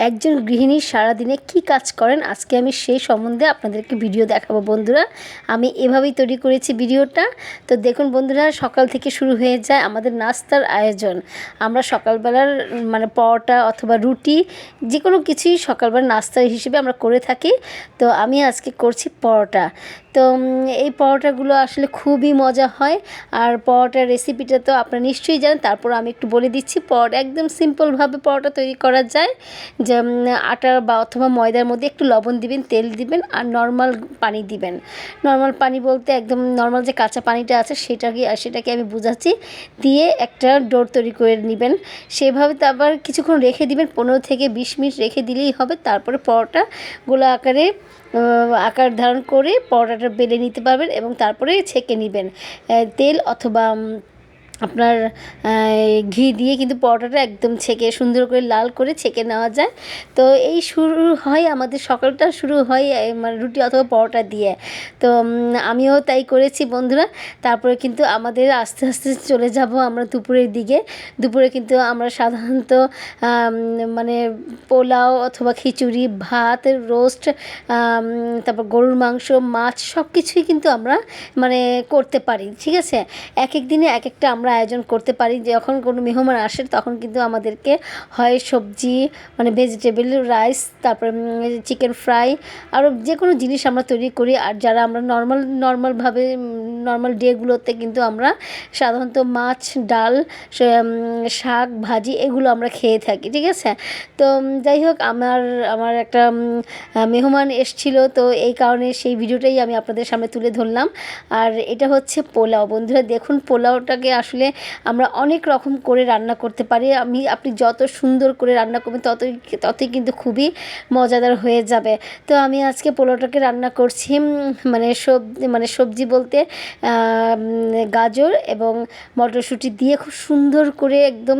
একজন গৃহিণী সারাদিনে কি কাজ করেন আজকে আমি সেই সম্বন্ধে আপনাদেরকে ভিডিও দেখাবো বন্ধুরা। আমি এভাবেই তৈরি করেছি ভিডিওটা। তো দেখুন বন্ধুরা, সকাল থেকে শুরু হয়ে যায় আমাদের নাস্তার আয়োজন। আমরা সকালবেলার মানে পরোটা অথবা রুটি যে কোনো কিছুই সকালবেলা নাস্তা হিসেবে আমরা করে থাকি। তো আমি আজকে করছি পরোটা। তো এই পরোটাগুলো আসলে খুবই মজা হয়। আর পরোটার রেসিপিটা তো আপনারা নিশ্চয়ই জানেন, তারপর আমি একটু বলে দিচ্ছি। পরোটা একদম সিম্পলভাবে পরোটা তৈরি করা যায়। যে আটা বা অথবা ময়দার মধ্যে একটু লবণ দিবেন, তেল দিবেন আর নর্মাল পানি দিবেন। নর্মাল পানি বলতে একদম নর্মাল যে কাঁচা পানিটা আছে সেটাকে আমি বুঝাচ্ছি। দিয়ে একটা ডো তৈরি করে নেবেন। সেভাবে তো আবার কিছুক্ষণ রেখে দিবেন, 15 থেকে 20 মিনিট রেখে দিলেই হবে। তারপরে পরোটা গোলা আকার ধারণ করে পরোটাটা বেলে নিতে পারবেন এবং তারপরে ছেঁকে নেবেন তেল অথবা আপনার ঘি দিয়ে। কিন্তু পরোটাটা একদম ছেঁকে সুন্দর করে লাল করে ছেঁকে নেওয়া যায়। তো এই শুরু হয় আমাদের সকালটা শুরু হয় মানে রুটি অথবা পরোটা দিয়ে। তো আমিও তাই করেছি বন্ধুরা। তারপরে কিন্তু আমাদের আস্তে আস্তে চলে যাব আমরা দুপুরের দিকে। দুপুরে কিন্তু আমরা সাধারণত মানে পোলাও অথবা খিচুড়ি, ভাত, রোস্ট, তারপর গরুর মাংস, মাছ সব কিছুই কিন্তু আমরা মানে করতে পারি। ঠিক আছে, এক এক দিনে এক একটা আমরা আয়োজন করতে পারি। যখন কোনো মেহমান আসে তখন কিন্তু আমাদেরকে হয় সবজি মানে ভেজিটেবল রাইস, তারপরে চিকেন ফ্রাই, আরও যে কোনো জিনিস আমরা তৈরি করি। আর যারা আমরা নর্মালভাবে নর্মাল ডেগুলোতে কিন্তু আমরা সাধারণত মাছ, ডাল, শাক ভাজি এগুলো আমরা খেয়ে থাকি। ঠিক আছে, তো যাই হোক, আমার একটা মেহমান এসেছিলো, তো এই কারণে সেই ভিডিওটাই আমি আপনাদের সামনে তুলে ধরলাম। আর এটা হচ্ছে পোলাও বন্ধুরা। দেখুন পোলাওটাকে আসলে আমরা অনেক রকম করে রান্না করতে পারি। আপনি যত সুন্দর করে রান্না করবেন ততই কিন্তু মজাদার হয়ে যাবে। তো আমি আজকে পোলাওটাকে রান্না করছি মানে সবজি বলতে গাজর এবং মটরশুঁটি দিয়ে খুব সুন্দর করে একদম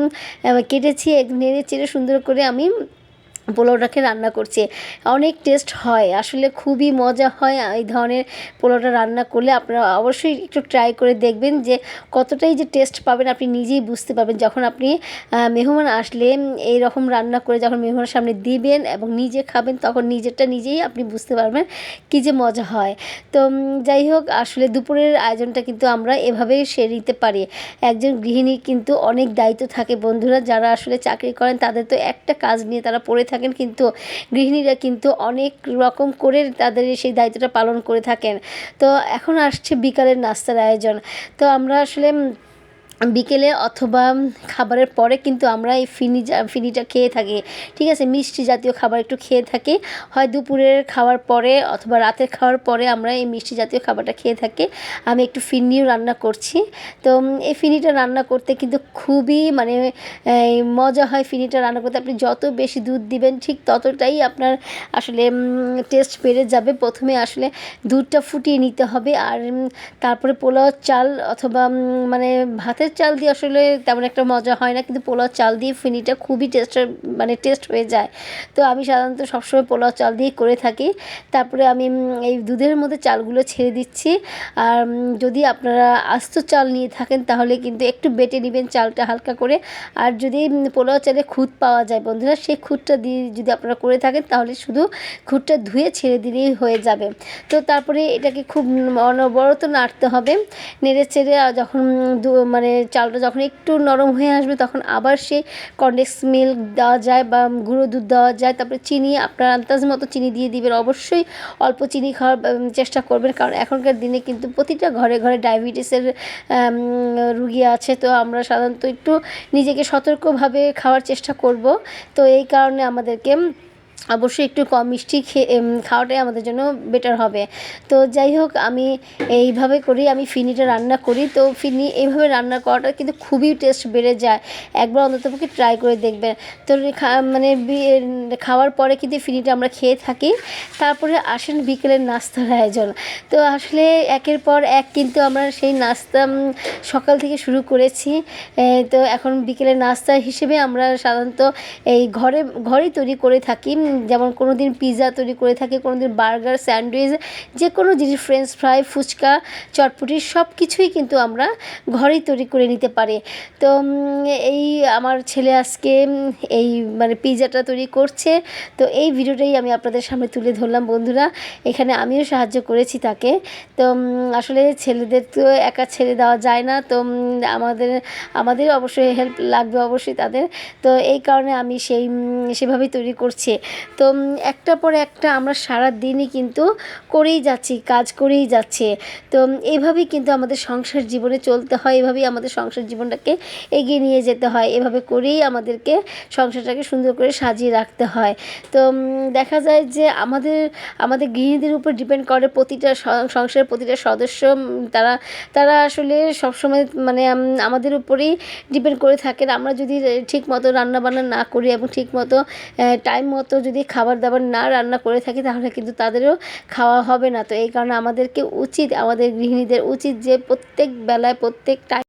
কেটেছি, নেড়ে চেড়ে সুন্দর করে আমি পোলাওটাকে রান্না করছি। অনেক টেস্ট হয়, আসলে খুবই মজা হয় এই ধরনের পোলাওটা রান্না করলে। আপনারা অবশ্যই একটু ট্রাই করে দেখবেন যে কতটাই যে টেস্ট পাবেন আপনি নিজেই বুঝতে পারবেন। যখন আপনি মেহমান আসলে এই রকম রান্না করে যখন মেহমানের সামনে দিবেন এবং নিজে খাবেন, তখন নিজেরটা নিজেই আপনি বুঝতে পারবেন কী যে মজা হয়। তো যাই হোক, আসলে দুপুরের আয়োজনটা কিন্তু আমরা এভাবেই সেরে নিতে পারি। একজন গৃহিণীর কিন্তু অনেক দায়িত্ব থাকে বন্ধুরা। যারা আসলে চাকরি করেন তাদের তো একটা কাজ নিয়ে তারা পড়ে থাকেন, কিন্তু গৃহিণীরা কিন্তু অনেক রকম করে তাদের সেই দায়িত্বটা পালন করে থাকেন। তো এখন আসছে বিকালের নাস্তার আয়োজন। তো আমরা আসলে বিকেলে অথবা খাবারের পরে কিন্তু আমরা এই ফিনিটা খেয়ে থাকি। ঠিক আছে, মিষ্টি জাতীয় খাবার একটু খেয়ে থাকি। হয় দুপুরের খাওয়ার পরে অথবা রাতের খাওয়ার পরে আমরা এই মিষ্টি জাতীয় খাবারটা খেয়ে থাকি। আমি একটু ফিরনিও রান্না করছি। তো এই ফিরনিটা রান্না করতে কিন্তু খুবই মানে মজা হয়। ফিরনিটা রান্না করতে আপনি যত বেশি দুধ দিবেন ঠিক ততটাই আপনার আসলে টেস্ট বেড়ে যাবে। প্রথমে আসলে দুধটা ফুটিয়ে নিতে হবে। আর তারপরে পোলাও চাল অথবা মানে ভাতের চাল দিয়ে আসলে তেমন একটা মজা হয় না, কিন্তু পোলাও চাল দিয়ে ফিরনিটা খুবই টেস্ট হয়ে যায়। তো আমি সাধারণত সবসময় পোলাও চাল দিয়েই করে থাকি। তারপরে আমি এই দুধের মধ্যে চালগুলো ছেড়ে দিচ্ছি। আর যদি আপনারা আস্ত চাল নিয়ে থাকেন তাহলে কিন্তু একটু বেটে নেবেন চালটা হালকা করে। আর যদি পোলাও চালে খুদ পাওয়া যায় বন্ধুরা, সেই খুদটা দিয়ে যদি আপনারা করে থাকেন তাহলে শুধু খুদটা ধুয়ে ছেড়ে দিলেই হয়ে যাবে। তো তারপরে এটাকে খুব অনবরত নাড়তে হবে। নেড়ে চেড়ে যখন মানে চালটা যখন একটু নরম হয়ে আসবে তখন আবার সেই কনডেন্স মিল্ক দেওয়া যায় বা গুঁড়ো দুধ দেওয়া যায়। তারপরে চিনি আপনার আন্দাজ মতো চিনি দিয়ে দিবেন। অবশ্যই অল্প চিনি খাওয়ার চেষ্টা করবেন, কারণ এখনকার দিনে কিন্তু প্রতিটা ঘরে ঘরে ডায়াবেটিসের রুগী আছে। তো আমরা সাধারণত একটু নিজেকে সতর্কভাবে খাওয়ার চেষ্টা করব। তো এই কারণে আমাদেরকে অবশ্যই একটু কম মিষ্টি খাওয়াটাই আমাদের জন্য বেটার হবে। তো যাই হোক, আমি এইভাবে করি আমি ফিরনিটা রান্না করি। তো ফিরনি এইভাবে রান্না করাটা কিন্তু খুবই টেস্ট বেড়ে যায়। একবার অন্ততপক্ষে ট্রাই করে দেখবেন। তো মানে খাওয়ার পরে কিন্তু ফিরনিটা আমরা খেয়ে থাকি। তারপরে আসেন বিকেলের নাস্তার আয়োজন। তো আসলে একের পর এক কিন্তু আমরা সেই নাস্তা সকাল থেকে শুরু করেছি। তো এখন বিকেলের নাস্তা হিসেবে আমরা সাধারণত এই ঘরেই তৈরি করে থাকি। যেমন কোনো দিন পিৎজা তৈরি করে থাকি, কোনো দিন বার্গার, স্যান্ডউইচ, যে কোনো জিনিস, ফ্রেঞ্চ ফ্রাই, ফুচকা, চটপটি সব কিছুই কিন্তু আমরা ঘরেই তৈরি করে নিতে পারি। তো এই আমার ছেলে আজকে এই মানে পিৎজাটা তৈরি করছে, তো এই ভিডিওটাই আমি আপনাদের সামনে তুলে ধরলাম বন্ধুরা। এখানে আমিও সাহায্য করেছি তাকে। তো আসলে ছেলেদের তো একা ছেড়ে দেওয়া যায় না, তো আমাদের অবশ্যই হেল্প লাগবে অবশ্যই তাদের। তো এই কারণে আমি সেভাবেই তৈরি করছি। তো একটার পর একটা আমরা সারা দিনই কিন্তু করেই যাচ্ছি, কাজ করেই যাচ্ছে। তো এইভাবেই কিন্তু আমাদের সংসার জীবনে চলতে হয়, এভাবেই আমাদের সংসার জীবনটাকে এগিয়ে নিয়ে যেতে হয়, এভাবে করেই আমাদেরকে সংসারটাকে সুন্দর করে সাজিয়ে রাখতে হয়। তো দেখা যায় যে আমাদের গৃহিণীদের উপর ডিপেন্ড করে প্রতিটা সংসারের প্রতিটা সদস্য। তারা আসলে সবসময় মানে আমাদের উপরেই ডিপেন্ড করে থাকেন। আমরা যদি ঠিক মতো রান্নাবান্না না করি এবং ঠিক মতো টাইম মতো যদি খাবার দাবার না রান্না করে থাকি, তাহলে কিন্তু তাদেরও খাওয়া হবে না। তো এই কারণে আমাদের গৃহিণীদের উচিত যে প্রত্যেক বেলায় প্রত্যেক টাইম